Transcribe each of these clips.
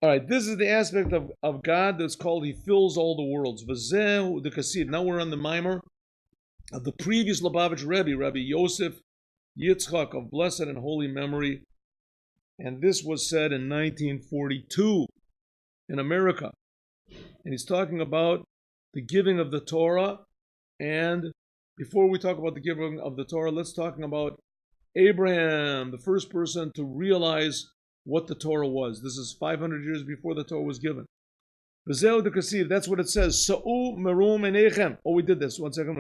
All right, this is the aspect of God that's called He fills all the worlds. V'zehu d'kasid. Now we're on the mimer of the previous Lubavitcher Rebbe, Rabbi Yosef Yitzchak of blessed and holy memory. And this was said in 1942 in America. And he's talking about the giving of the Torah. And before we talk about the giving of the Torah, let's talk about Abraham, the first person to realize what the Torah was. This is 500 years before the Torah was given. That's what it says. Sa'u merum enechem. Oh, we did this. 1 second.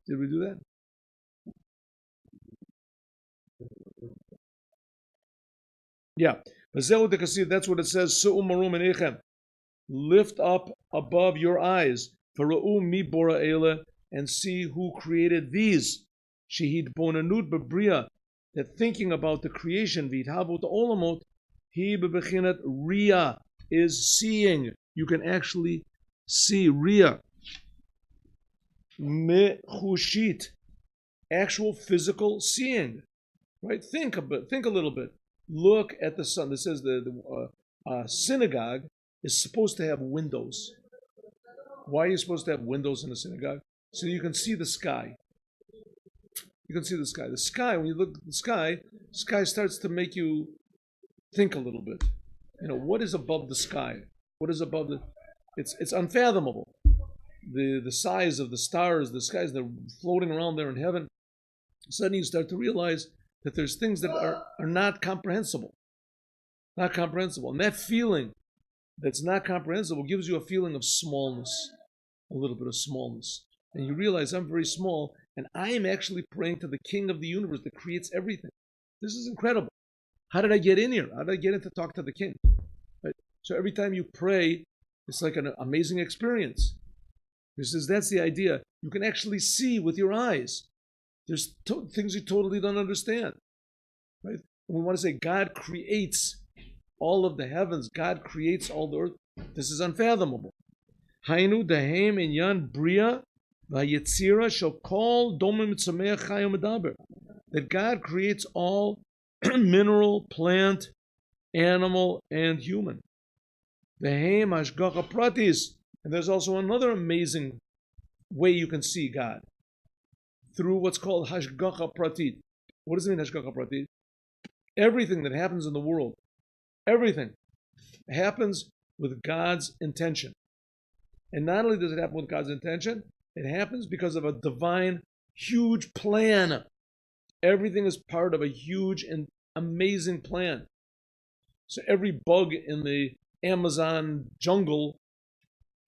Did we do that? Yeah. That's what it says. Sa'u merum enechem. Lift up above your eyes. Fara'u mi bora ele. And see who created these. Shehid bonanut bebriya. That thinking about the creation, v'ithavut olamot, he bebechinat ria, is seeing. You can actually see ria. Mechushit, actual physical seeing. Right? Think a little bit. Look at the sun. This says the synagogue is supposed to have windows. Why are you supposed to have windows in a synagogue? So you can see the sky. You can see the sky. The sky, when you look at the sky starts to make you think a little bit. You know, what is above the sky? What is above the... It's unfathomable. The size of the stars, the skies, they're floating around there in heaven. Suddenly you start to realize that there's things that are not comprehensible. Not comprehensible. And that feeling that's not comprehensible gives you a feeling of smallness. A little bit of smallness. And you realize I'm very small, and I am actually praying to the King of the universe that creates everything. This is incredible. How did I get in here? How did I get in to talk to the King? Right? So every time you pray, it's like an amazing experience. He says that's the idea. You can actually see with your eyes. There's things you totally don't understand. Right? When we want to say God creates all of the heavens, God creates all the earth, this is unfathomable. Hainu dahem inyan bria. That God creates all mineral, plant, animal, and human. And there's also another amazing way you can see God. Through what's called hashgacha pratit. What does it mean, hashgacha pratit? Everything that happens in the world, everything happens with God's intention. And not only does it happen with God's intention, it happens because of a divine, huge plan. Everything is part of a huge and amazing plan. So every bug in the Amazon jungle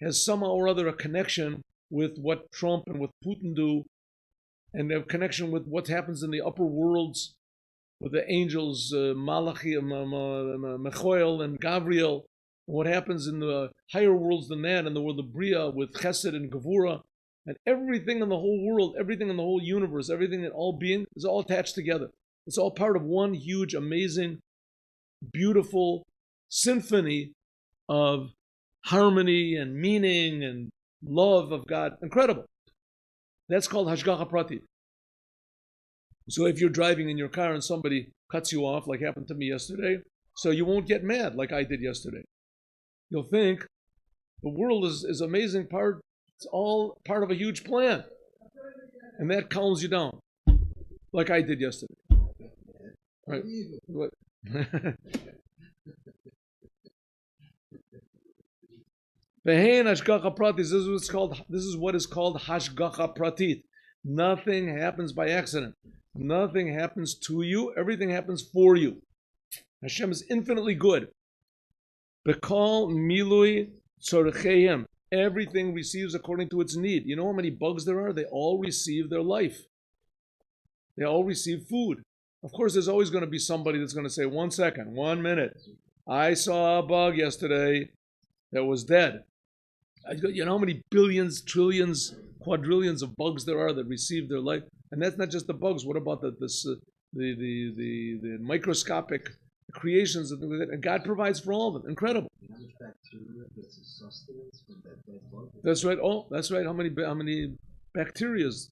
has somehow or other a connection with what Trump and what Putin do, and a connection with what happens in the upper worlds with the angels, Malachi, Mechoel, and Gabriel, and what happens in the higher worlds than that, in the world of Bria with Chesed and Gevura. And everything in the whole world, everything in the whole universe, everything in all being is all attached together. It's all part of one huge, amazing, beautiful symphony of harmony and meaning and love of God. Incredible. That's called Hashgacha Pratit. So if you're driving in your car and somebody cuts you off, like happened to me yesterday, so you won't get mad like I did yesterday. You'll think the world is amazing part. It's all part of a huge plan. And that calms you down. Like I did yesterday. Right? What? This is what is called Hashgacha Pratit. Nothing happens by accident. Nothing happens to you. Everything happens for you. Hashem is infinitely good. Bekal milui tzorcheim. Everything receives according to its need. You know how many bugs there are? They all receive their life. They all receive food. Of course, there's always going to be somebody that's going to say, 1 second, 1 minute. I saw a bug yesterday that was dead. You know how many billions, trillions, quadrillions of bugs there are that receive their life? And that's not just the bugs. What about the microscopic creations? And God provides for all of them. Incredible. That's right. Oh, that's right. How many bacterias?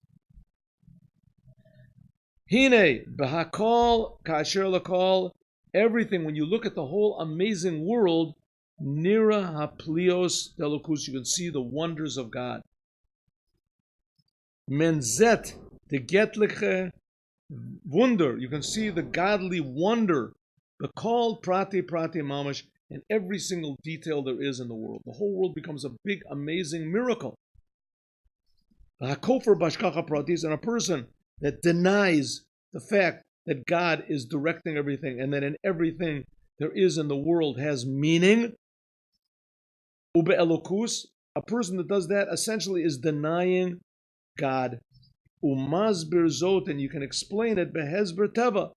Hine b'hakol kasher lakol Everything, when you look at the whole amazing world, Nira haplios delukus, you can see the wonders of God. Menzet, the getliche wunder, you can see the godly wonder, the called prati mamash, in every single detail there is in the world. The whole world becomes a big, amazing miracle. HaKofer bashkacha pratis, and a person that denies the fact that God is directing everything and that in everything there is in the world has meaning. Ube elokus, a person that does that essentially is denying God. Umazbir zot, and you can explain it behezber teva,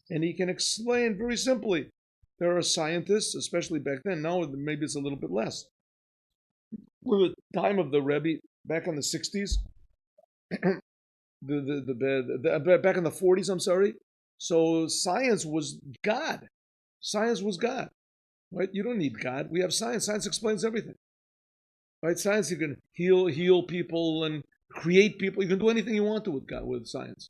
and he can explain very simply. There are scientists, especially back then. Now maybe it's a little bit less. With the time of the Rebbe, back in the 60s, back in the 40s, I'm sorry. So science was God. Science was God. Right? You don't need God. We have science. Science explains everything. Right? Science, you can heal people and create people. You can do anything you want to with God, with science.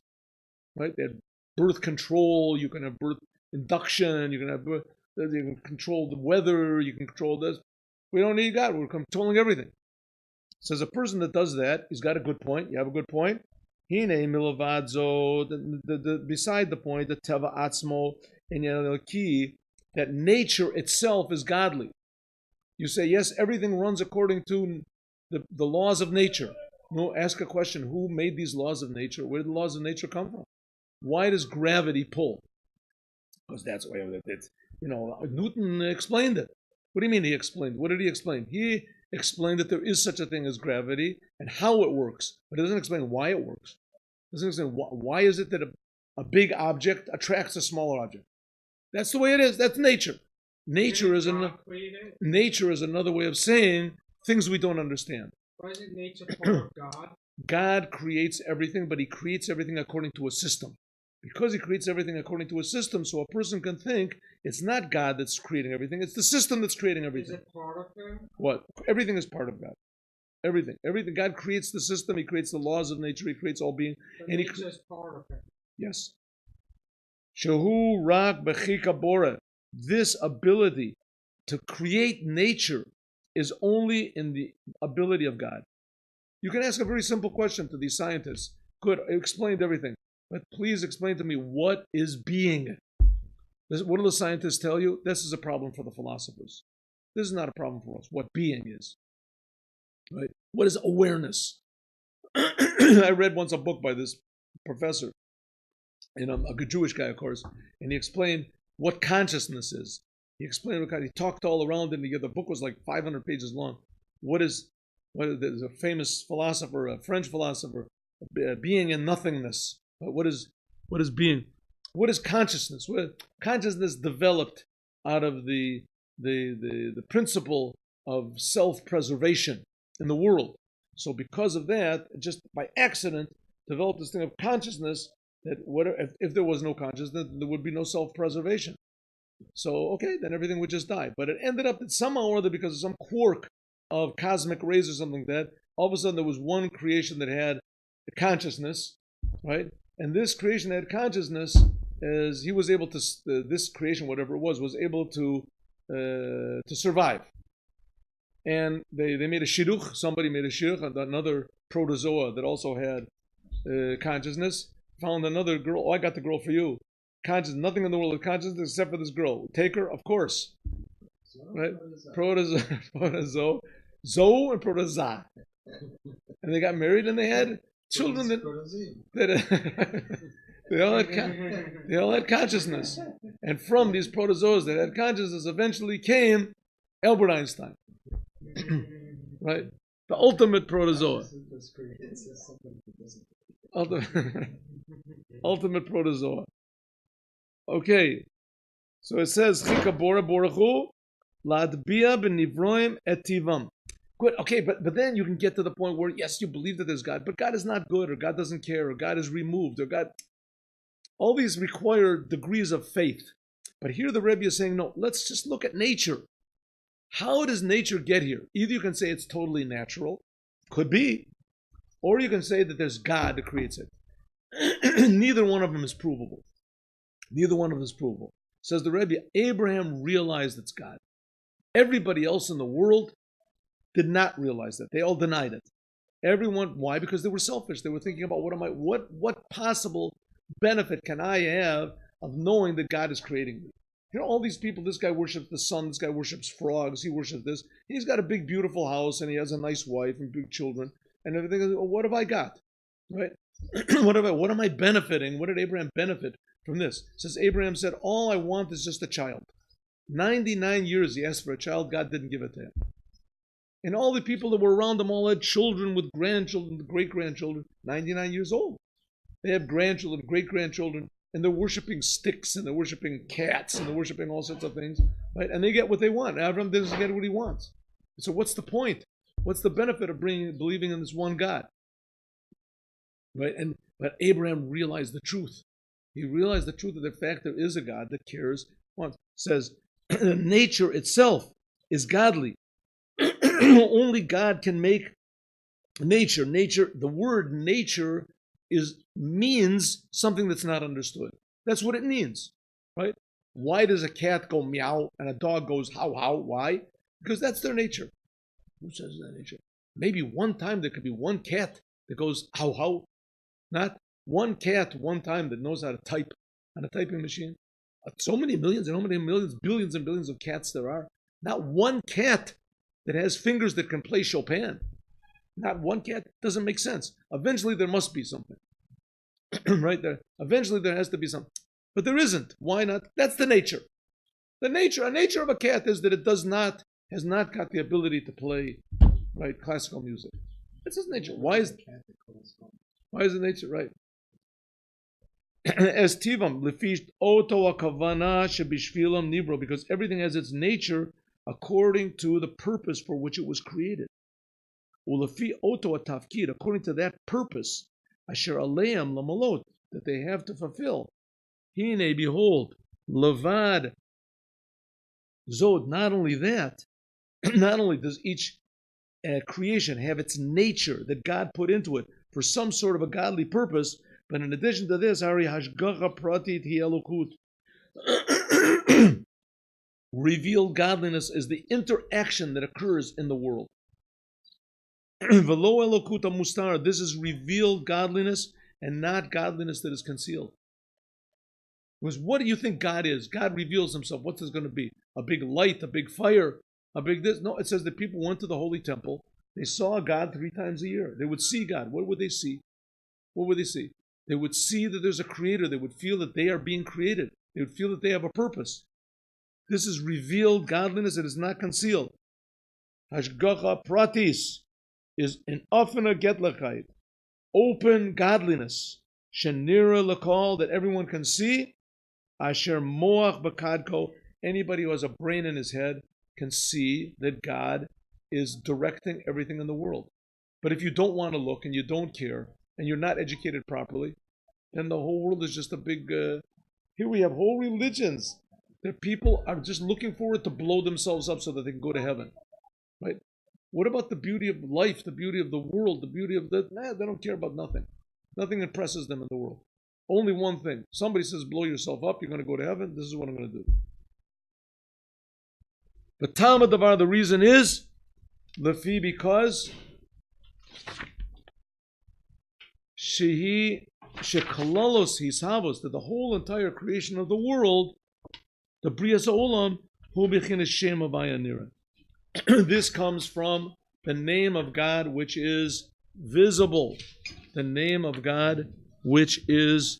Right? They had birth control. You can have birth induction. You can control the weather. You can control this. We don't need God. We're controlling everything. So as a person that does that, he's got a good point. You have a good point. Hine milavadzo, beside the point, the teva atzmo, and the key, that nature itself is godly. You say, yes, everything runs according to the laws of nature. No, ask a question, who made these laws of nature? Where did the laws of nature come from? Why does gravity pull? Because that's why it's, Newton explained it. What do you mean he explained? What did he explain? He explained that there is such a thing as gravity and how it works, but it doesn't explain why it works. It doesn't explain why is it that a big object attracts a smaller object. That's the way it is. That's nature. Nature is another way of saying things we don't understand. Why is it nature part of God? God creates everything, but he creates everything according to a system. Because he creates everything according to a system, so a person can think it's not God that's creating everything, it's the system that's creating everything. Is it part of him? What? Everything is part of God. Everything. God creates the system, he creates the laws of nature, he creates all being. But and nature is part of him. Yes. Shehu rak bechika bora. This ability to create nature is only in the ability of God. You can ask a very simple question to these scientists. Good, I explained everything. But please explain to me, what is being? What do the scientists tell you? This is a problem for the philosophers. This is not a problem for us. What being is. Right? What is awareness? I read once a book by this professor, a good Jewish guy, of course, and he explained what consciousness is. He explained what he talked all around it, and the book was like 500 pages long. There's a famous philosopher, a French philosopher, being and nothingness. What is being? What is consciousness? Consciousness developed out of the principle of self-preservation in the world. So because of that, just by accident, developed this thing of consciousness that if there was no consciousness, there would be no self-preservation. So, okay, then everything would just die. But it ended up that somehow or other, because of some quirk of cosmic rays or something like that, all of a sudden there was one creation that had consciousness, right? And this creation that had consciousness, as he was able to, this creation, whatever it was able to survive. And they made a shidduch, somebody made a shidduch, another protozoa that also had consciousness, found another girl. Oh, I got the girl for you. Consciousness, nothing in the world is consciousness except for this girl. Take her, of course. Right? Protozoa, zoe and protozoa. And they got married and they had children that they all had consciousness. And from these protozoas that had consciousness eventually came Albert Einstein. Right? The ultimate protozoa. Ultimate protozoa. Okay. So it says Chika Bora Borachu Ladbia Benivroim Etivam. Good. Okay, but then you can get to the point where, yes, you believe that there's God, but God is not good, or God doesn't care, or God is removed, or God. All these require degrees of faith. But here the Rebbe is saying, no, let's just look at nature. How does nature get here? Either you can say it's totally natural, could be, or you can say that there's God that creates it. Neither one of them is provable. Says the Rebbe, Abraham realized it's God. Everybody else in the world did not realize that. They all denied it. Everyone, why? Because they were selfish. They were thinking about what possible benefit can I have of knowing that God is creating me? You know, all these people, this guy worships the sun, this guy worships frogs, he worships this. He's got a big, beautiful house, and he has a nice wife and big children, and everything. Well, what have I got? Right? What am I benefiting? What did Abraham benefit from this? It says Abraham said, all I want is just a child. 99 years he asked for a child, God didn't give it to him. And all the people that were around him all had children with grandchildren, great-grandchildren, 99 years old. They have grandchildren, great-grandchildren, and they're worshiping sticks, and they're worshiping cats, and they're worshiping all sorts of things, right? And they get what they want. Abraham doesn't get what he wants. So what's the point? What's the benefit of believing in this one God? Right? But Abraham realized the truth. He realized the truth of the fact there is a God that cares. It says, nature itself is godly. Only God can make nature. Nature, the word nature means something that's not understood. That's what it means, right? Why does a cat go meow and a dog goes how? Why? Because that's their nature. Who says that nature? Maybe one time there could be one cat that goes how. Not one cat one time that knows how to type on a typing machine. So many millions and how many millions, billions and billions of cats there are. Not one cat that has fingers that can play Chopin. Not one cat. Doesn't make sense. Eventually there must be something. Right there. Eventually there has to be something. But there isn't. Why not? That's the nature. A nature of a cat is that it has not got the ability to play, right, classical music. That's its nature. Why is the nature right? As tivam lefish oto akavana shebishvilam nibro, because everything has its nature according to the purpose for which it was created. Ulefi oto atafkid, according to that purpose, asher aleim lamalot, that they have to fulfill. Hine, behold, levad zod. Not only that, not only does each creation have its nature that God put into it for some sort of a godly purpose, but in addition to this, Hari Hashgacha Pratit Hi Elokut. Revealed godliness is the interaction that occurs in the world. Velo Elokuta Mustar. This is revealed godliness and not godliness that is concealed. Because what do you think God is? God reveals himself. What's this going to be? A big light, a big fire, a big this? No, it says that people went to the Holy Temple. They saw God 3 times a year. They would see God. What would they see? What would they see? They would see that there's a creator. They would feel that they are being created. They would feel that they have a purpose. This is revealed godliness. It is not concealed. Hashgacha pratis is an offener getlachait, open godliness. Shenira lakal, that everyone can see. Asher moach bakadko, anybody who has a brain in his head can see that God is directing everything in the world. But if you don't want to look and you don't care and you're not educated properly, then the whole world is just a big... here we have whole religions that people are just looking forward to blow themselves up so that they can go to heaven. Right? What about the beauty of life, the beauty of the world, the beauty of the... Nah, they don't care about nothing. Nothing impresses them in the world. Only one thing. Somebody says, blow yourself up, you're going to go to heaven. This is what I'm going to do. But Talmud Davar, the reason is, Lefi, because Shehi Shekalalos Hisavos, that the whole entire creation of the world, the Brias Olam, Hu Bichin Shem Avaya Nira. This comes from the name of God which is visible. The name of God which is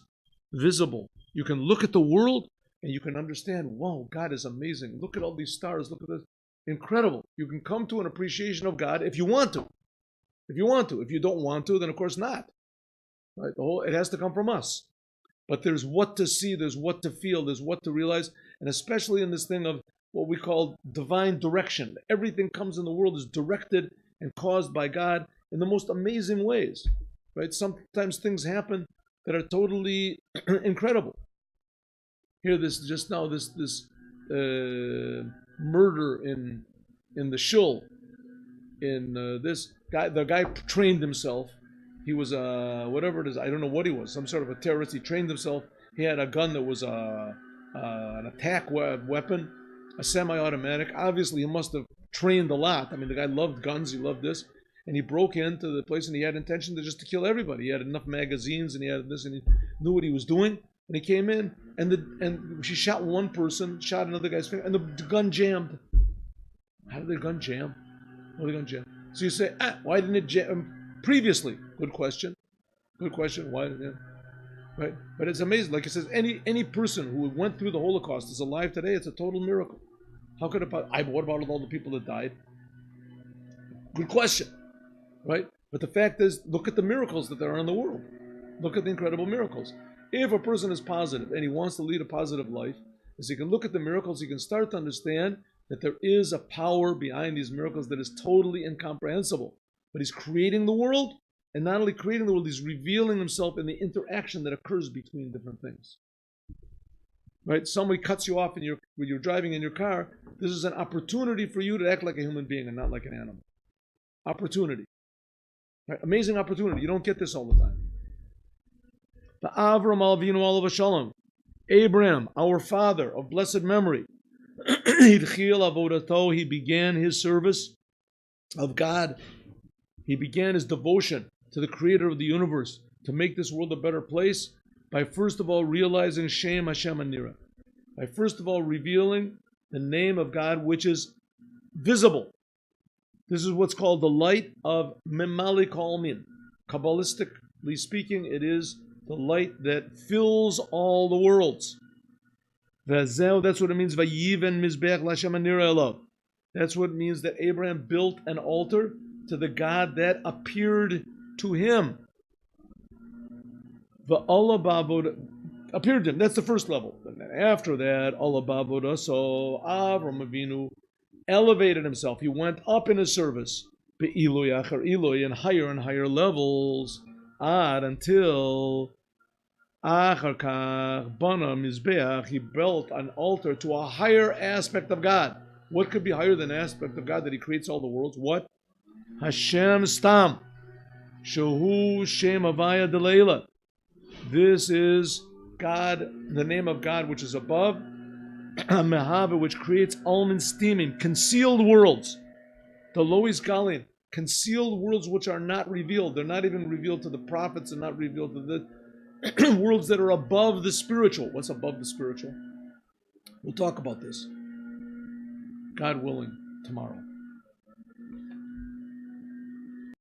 visible. You can look at the world and you can understand, wow, God is amazing. Look at all these stars. Look at this. Incredible. You can come to an appreciation of God if you want to. If you want to. If you don't want to, then of course not. Right? It has to come from us. But there's what to see, there's what to feel, there's what to realize, and especially in this thing of what we call divine direction. Everything comes in the world is directed and caused by God in the most amazing ways. Right? Sometimes things happen that are totally incredible. Here, this murder in the shul. This guy, the guy trained himself. He was whatever it is. I don't know what he was. Some sort of a terrorist. He trained himself. He had a gun that was an attack weapon, a semi-automatic. Obviously, he must have trained a lot. I mean, the guy loved guns. He loved this. And he broke into the place, and he had intention to kill everybody. He had enough magazines, and he had this, and he knew what he was doing. And he came in, and she shot one person, shot another guy's finger, and the gun jammed. How did the gun jam? How did the gun jam? So you say, why didn't it jam previously? Good question. Good question. Why didn't it? Right? But it's amazing. Like it says, any person who went through the Holocaust is alive today. It's a total miracle. How could it? What about all the people that died? Good question. Right? But the fact is, look at the miracles that there are in the world. Look at the incredible miracles. If a person is positive and he wants to lead a positive life, as he can look at the miracles, he can start to understand that there is a power behind these miracles that is totally incomprehensible. But he's creating the world, and not only creating the world, he's revealing himself in the interaction that occurs between different things. Right? Somebody cuts you off when you're driving in your car. This is an opportunity for you to act like a human being and not like an animal. Opportunity. Right? Amazing opportunity. You don't get this all the time. The Avram Avinu Alav Shalom, Abraham, our father of blessed memory, he began his service of God. He began his devotion to the creator of the universe to make this world a better place by first of all realizing Shem Hashem Anira. By first of all revealing the name of God which is visible. This is what's called the light of Memali Kalmin. Kabbalistically speaking, it is the light that fills all the worlds. That's what it means. Vayiven mizbeach l'Hashem anira elav. That's what it means that Abraham built an altar to the God that appeared to him. Appeared to him. That's the first level. And then after that, Allah bavoda. So Avram Avinu elevated himself. He went up in his service. Be'iloy achar iloy, and higher levels. Until he built an altar to a higher aspect of God. What could be higher than the aspect of God that he creates all the worlds? What? Hashem Stam. Shehu Shem Avaya Delayla. This is God, the name of God which is above. Mehava, which creates almond steaming, concealed worlds. The Lois Galin, concealed worlds which are not revealed. They're not even revealed to the prophets and not revealed to the worlds that are above the spiritual. What's above the spiritual? We'll talk about this, God willing, tomorrow.